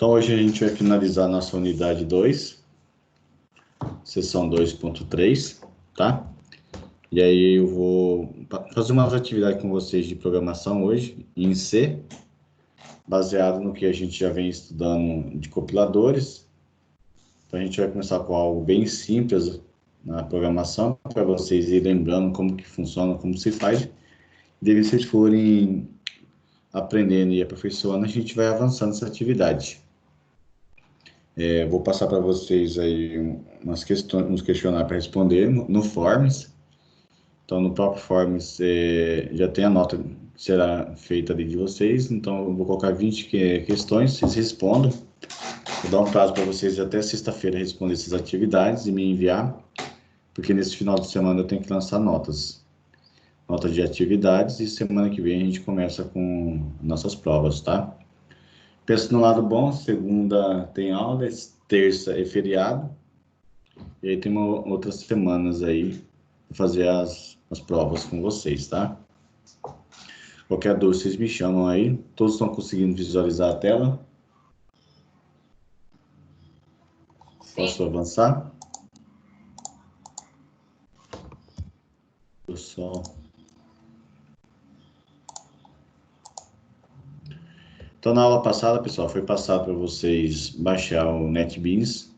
Então, hoje a gente vai finalizar nossa unidade 2, seção 2.3, tá? E aí eu vou fazer umas atividades com vocês de programação hoje, em C, baseado no que a gente já vem estudando de compiladores. Então, a gente vai começar com algo bem simples na programação, para vocês irem lembrando como que funciona, como se faz. Daí, vocês forem aprendendo e aperfeiçoando, a gente vai avançando nessa atividade. Vou passar para vocês aí umas questões, uns questionários para responder no Forms. Então, no próprio Forms já tem a nota que será feita ali de vocês. Então, eu vou colocar 20 questões, vocês respondam. Vou dar um prazo para vocês até sexta-feira responder essas atividades e me enviar, porque nesse final de semana eu tenho que lançar notas de atividades, e semana que vem a gente começa com nossas provas, tá? Pensa no lado bom, segunda tem aula, terça é feriado, e aí tem outras semanas aí para fazer as provas com vocês, tá? Qualquer dúvida, vocês me chamam aí. Todos estão conseguindo visualizar a tela? Sim. Posso avançar? Pessoal. Então, na aula passada, pessoal, foi passado para vocês baixar o NetBeans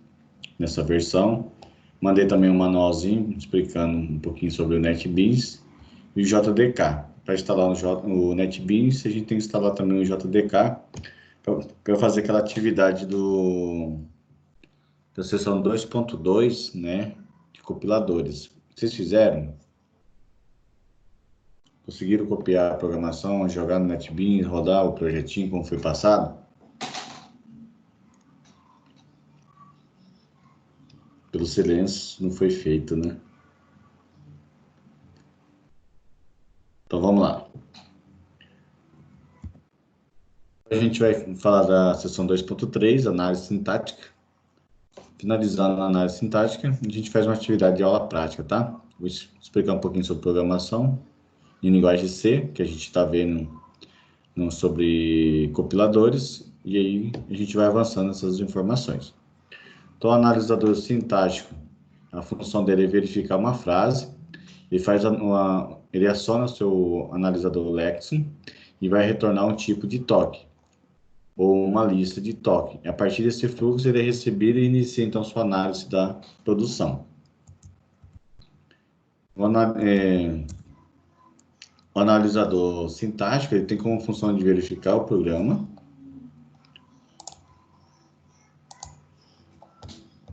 nessa versão. Mandei também um manualzinho explicando um pouquinho sobre o NetBeans e o JDK. Para instalar o NetBeans, a gente tem que instalar também o JDK para fazer aquela atividade da seção 2.2, né, de compiladores. Vocês fizeram? Conseguiram copiar a programação, jogar no NetBeans, rodar o projetinho como foi passado? Pelo silêncio, não foi feito, né? Então, vamos lá. A gente vai falar da seção 2.3, análise sintática. Finalizando a análise sintática, a gente faz uma atividade de aula prática, tá? Vou explicar um pouquinho sobre programação em linguagem C, que a gente está vendo sobre compiladores, e aí a gente vai avançando nessas informações. Então, o analisador sintático, a função dele é verificar uma frase, ele aciona o seu analisador Lexicon e vai retornar um tipo de toque, ou uma lista de toque. A partir desse fluxo, ele é recebido e inicia, então, sua análise da produção. O analisador sintático, ele tem como função de verificar o programa.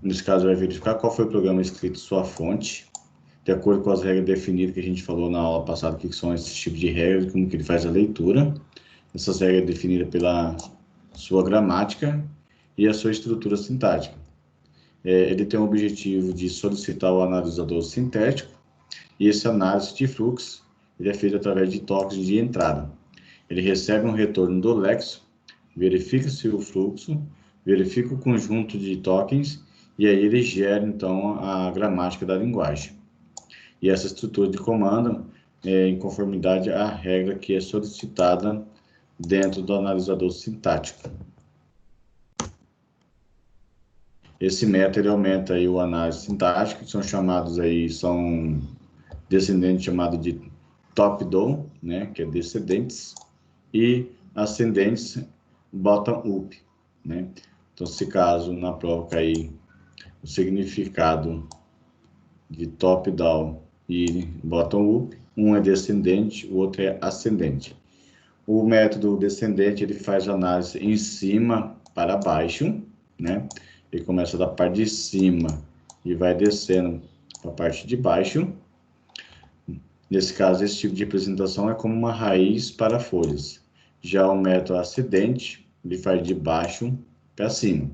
Nesse caso, vai verificar qual foi o programa escrito, sua fonte, de acordo com as regras definidas que a gente falou na aula passada, que são esses tipos de regras, como que ele faz a leitura. Essas regras definidas pela sua gramática e a sua estrutura sintática. Ele tem o objetivo de solicitar o analisador sintético, e essa análise de fluxo ele é feito através de toques de entrada. Ele recebe um retorno do lexo, verifica-se o fluxo, verifica o conjunto de tokens, e aí ele gera, então, a gramática da linguagem. E essa estrutura de comando é em conformidade à regra que é solicitada dentro do analisador sintático. Esse método aumenta aí o análise sintática, que são chamados aí, são descendentes chamados de top-down, né, que é descendentes, e ascendentes bottom-up, né. Então, se caso na prova cair o significado de top-down e bottom-up, um é descendente, o outro é ascendente. O método descendente, ele faz análise em cima para baixo, né? Ele começa da parte de cima e vai descendo para a parte de baixo. Nesse caso, esse tipo de representação é como uma raiz para folhas. Já o método ascendente, ele faz de baixo para cima.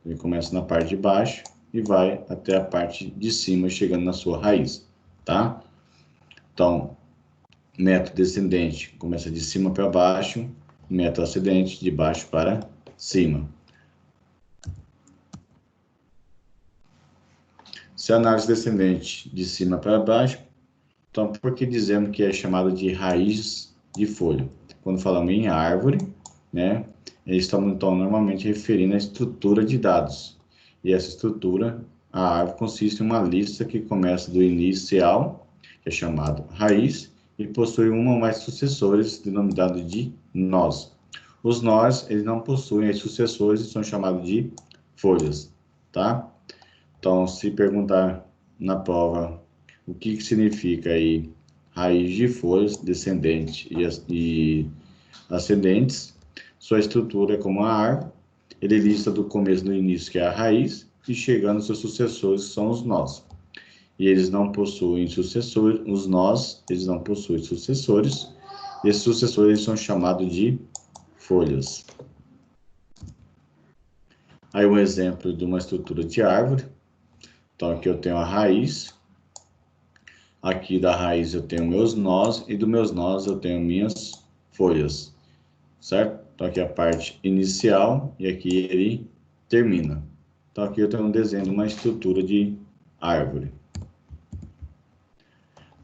Ele começa na parte de baixo e vai até a parte de cima, chegando na sua raiz, tá? Então, método descendente começa de cima para baixo, método ascendente de baixo para cima. Se a análise descendente de cima para baixo, então por que dizemos que é chamado de raiz de folha? Quando falamos em árvore, né, eles estão, então, normalmente referindo à estrutura de dados. E essa estrutura, a árvore, consiste em uma lista que começa do inicial, que é chamado raiz, e possui um ou mais sucessores, denominados de nós. Os nós, eles não possuem os sucessores e são chamados de folhas, tá? Então, se perguntar na prova o que significa aí raiz de folhas, descendente e ascendentes, sua estrutura é como a árvore, ele lista do começo do início, que é a raiz, e chegando aos seus sucessores, que são os nós. E eles não possuem sucessores, os nós, eles não possuem sucessores, e esses sucessores são chamados de folhas. Aí um exemplo de uma estrutura de árvore. Então aqui eu tenho a raiz, aqui da raiz eu tenho meus nós, e dos meus nós eu tenho minhas folhas, certo? Então aqui é a parte inicial, e aqui ele termina. Então aqui eu tenho um desenho de uma estrutura de árvore.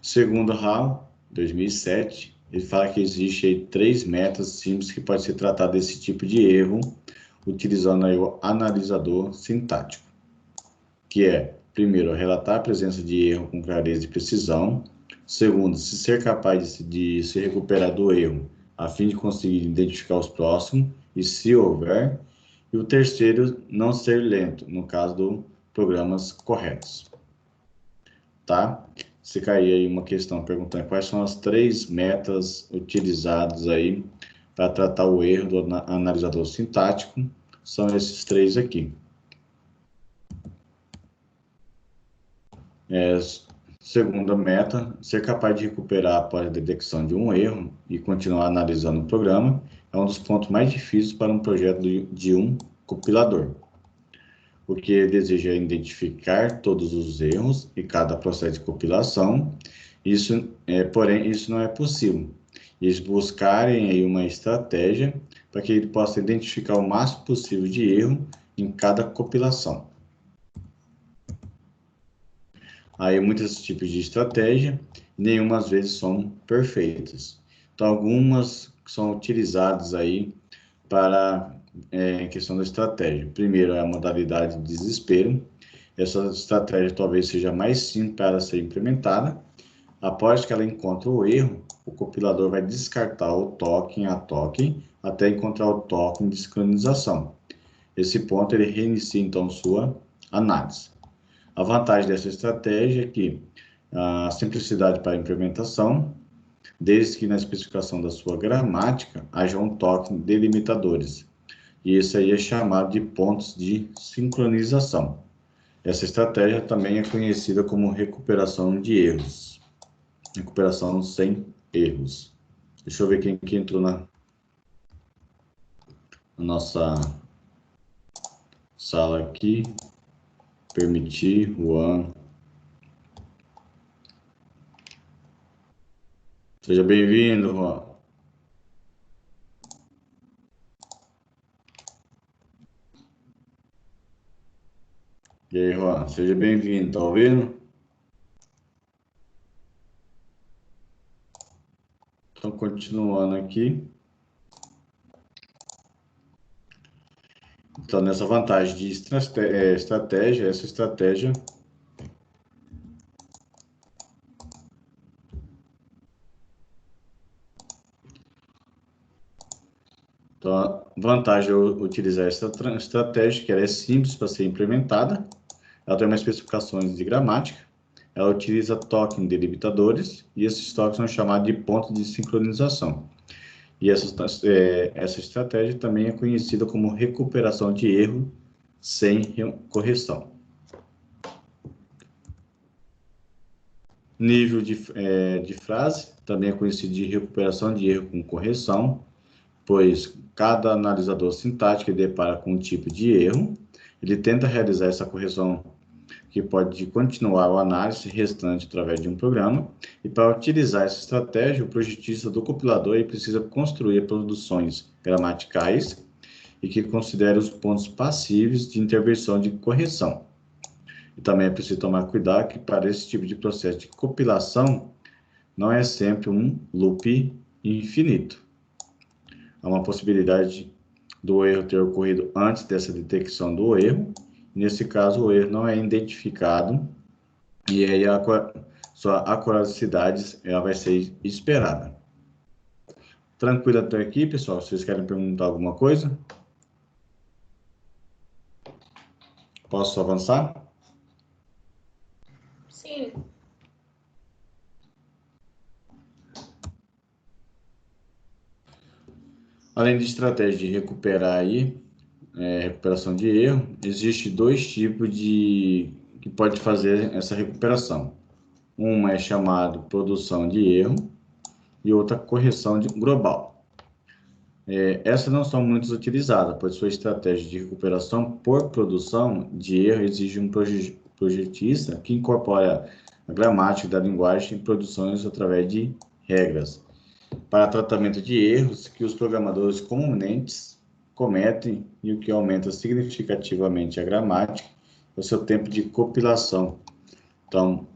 Segundo Hall, 2007, ele fala que existe aí 3 métodos simples que pode ser tratado desse tipo de erro, utilizando aí o analisador sintático, que é, primeiro, relatar a presença de erro com clareza e precisão. Segundo, se ser capaz de se recuperar do erro, a fim de conseguir identificar os próximos, e se houver. E o terceiro, não ser lento, no caso dos programas corretos. Tá? Se cair aí uma questão perguntando quais são as 3 metas utilizadas aí para tratar o erro do analisador sintático, são esses 3 aqui. Segunda meta, ser capaz de recuperar após a detecção de um erro e continuar analisando o programa é um dos pontos mais difíceis para um projeto de um compilador. O que ele deseja é identificar todos os erros e cada processo de compilação. Porém, isso não é possível. Eles buscarem aí uma estratégia para que ele possa identificar o máximo possível de erro em cada compilação. Aí muitos tipos de estratégia, nenhuma às vezes são perfeitas. Então algumas são utilizadas aí para em questão da estratégia. Primeiro é a modalidade de desespero. Essa estratégia talvez seja mais simples para ser implementada. Após que ela encontra o erro, o compilador vai descartar o token a token até encontrar o token de sincronização. Esse ponto ele reinicia então sua análise. A vantagem dessa estratégia é que a simplicidade para a implementação, desde que na especificação da sua gramática haja um token delimitadores. E isso aí é chamado de pontos de sincronização. Essa estratégia também é conhecida como recuperação de erros. Recuperação sem erros. Deixa eu ver quem que entrou na nossa sala aqui. Permitir, Juan. Seja bem-vindo, Juan. E aí, Juan, seja bem-vindo, tá ouvindo? Então, continuando aqui. Então, nessa vantagem de estratégia, essa estratégia então, a vantagem é utilizar essa estratégia, que ela é simples para ser implementada, ela tem umas especificações de gramática, ela utiliza token delimitadores, e esses tokens são chamados de pontos de sincronização. E essa estratégia também é conhecida como recuperação de erro sem correção. Nível de frase também é conhecido de recuperação de erro com correção, pois cada analisador sintático depara com um tipo de erro, ele tenta realizar essa correção que pode continuar a análise restante através de um programa, e para utilizar essa estratégia, o projetista do compilador ele precisa construir produções gramaticais e que considere os pontos passíveis de intervenção de correção. E também é preciso tomar cuidado que para esse tipo de processo de compilação, não é sempre um loop infinito. Há uma possibilidade do erro ter ocorrido antes dessa detecção do erro. Nesse caso, o erro não é identificado e aí sua acuracidade ela vai ser esperada. Tranquilo até aqui, pessoal? Vocês querem perguntar alguma coisa? Posso avançar? Sim. Além de estratégia de recuperar aí, recuperação de erro, existe dois tipos que pode fazer essa recuperação. Uma é chamada produção de erro e outra correção global. Essas não são muito utilizadas, pois sua estratégia de recuperação por produção de erro exige um projetista que incorpora a gramática da linguagem em produções através de regras para tratamento de erros que os programadores comumente cometem e o que aumenta significativamente a gramática é o seu tempo de compilação. Então,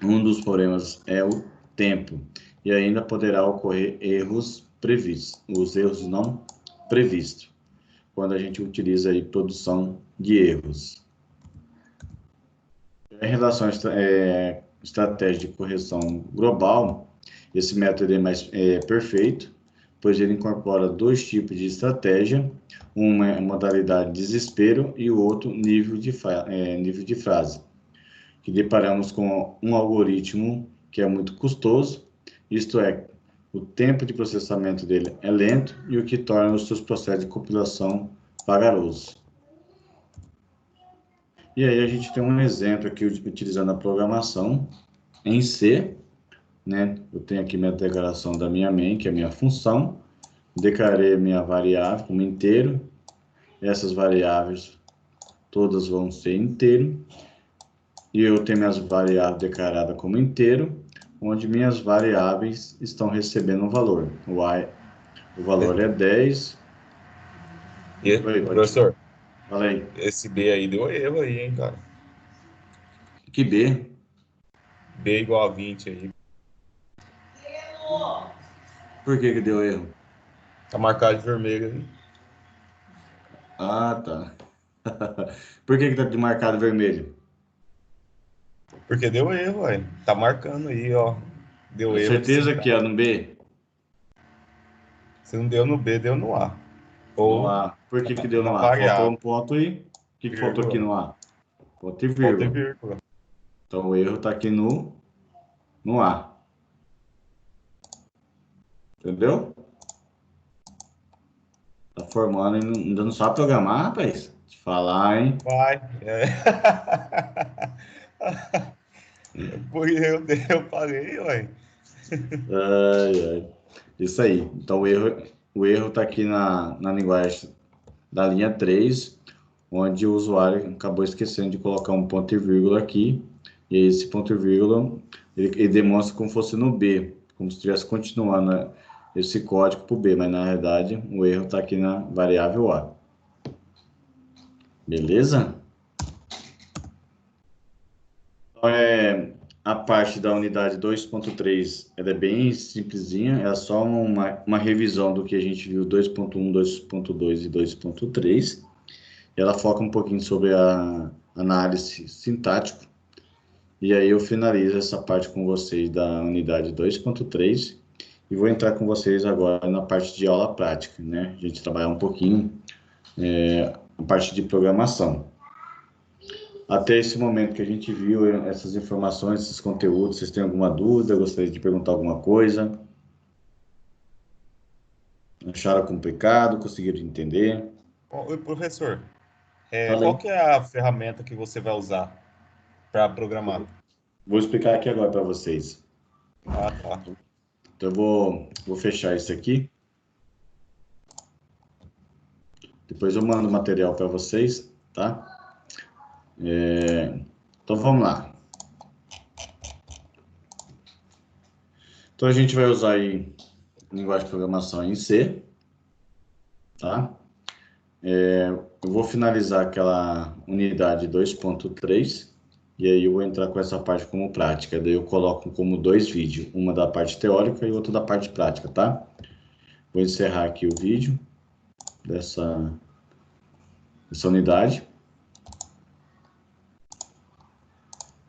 um dos problemas é o tempo e ainda poderá ocorrer erros previstos, os erros não previstos, quando a gente utiliza aí produção de erros. Em relação à estratégia de correção global, esse método é mais perfeito, pois ele incorpora dois tipos de estratégia, uma é a modalidade desespero e o outro nível de frase, que deparamos com um algoritmo que é muito custoso, isto é, o tempo de processamento dele é lento e o que torna os seus processos de compilação vagarosos. E aí a gente tem um exemplo aqui utilizando a programação em C, né? Eu tenho aqui minha declaração da minha main, que é a minha função, declarei minha variável como inteiro, essas variáveis todas vão ser inteiro, e eu tenho minhas variáveis declaradas como inteiro, onde minhas variáveis estão recebendo um valor. O valor é 10. E, professor, fala aí. esse B aí deu erro aí, hein, cara? Que B? B igual a 20 aí. Por que deu erro? Tá marcado de vermelho aí. Ah, tá. Por que tá marcado vermelho? Porque deu erro, velho. Tá marcando aí, ó. Deu Com erro de certeza que é sintaxe. no B? Se não deu no B, deu no A. No Ou A. Por que deu na no A? Faltou variável. um ponto aí. O que faltou aqui Vírgula. no A? Ponto e Ponto e vírgula. vírgula. Então o erro está aqui no A. Entendeu? Tá formando e ainda não sabe programar, rapaz? Te falar, hein? Vai. É. Porque eu falei, ué. Ai, ai. Isso aí. Então o erro está aqui na linguagem da linha 3, onde o usuário acabou esquecendo de colocar um ponto e vírgula aqui. E esse ponto e vírgula ele demonstra como fosse no B, como se estivesse continuando, né, esse código para o B, mas na verdade o erro está aqui na variável A. Beleza? Então, a parte da unidade 2.3 ela é bem simplesinha, é só uma revisão do que a gente viu 2.1, 2.2 e 2.3. Ela foca um pouquinho sobre a análise sintática. E aí eu finalizo essa parte com vocês da unidade 2.3 e vou entrar com vocês agora na parte de aula prática, né? A gente trabalhar um pouquinho a parte de programação. Até esse momento que a gente viu essas informações, esses conteúdos, vocês têm alguma dúvida? Gostaria de perguntar alguma coisa? Acharam complicado? Conseguiram entender? Oi, professor. Fala Qual aí. que é a ferramenta que você vai usar para programar? Vou explicar aqui agora para vocês. Ah, tá. Então eu vou fechar isso aqui. Depois eu mando o material para vocês, tá? Então vamos lá. Então a gente vai usar aí linguagem de programação em C, tá? Eu vou finalizar aquela unidade 2.3 e aí eu vou entrar com essa parte como prática. Daí eu coloco como dois vídeos, uma da parte teórica e outra da parte prática, tá? Vou encerrar aqui o vídeo. dessa unidade.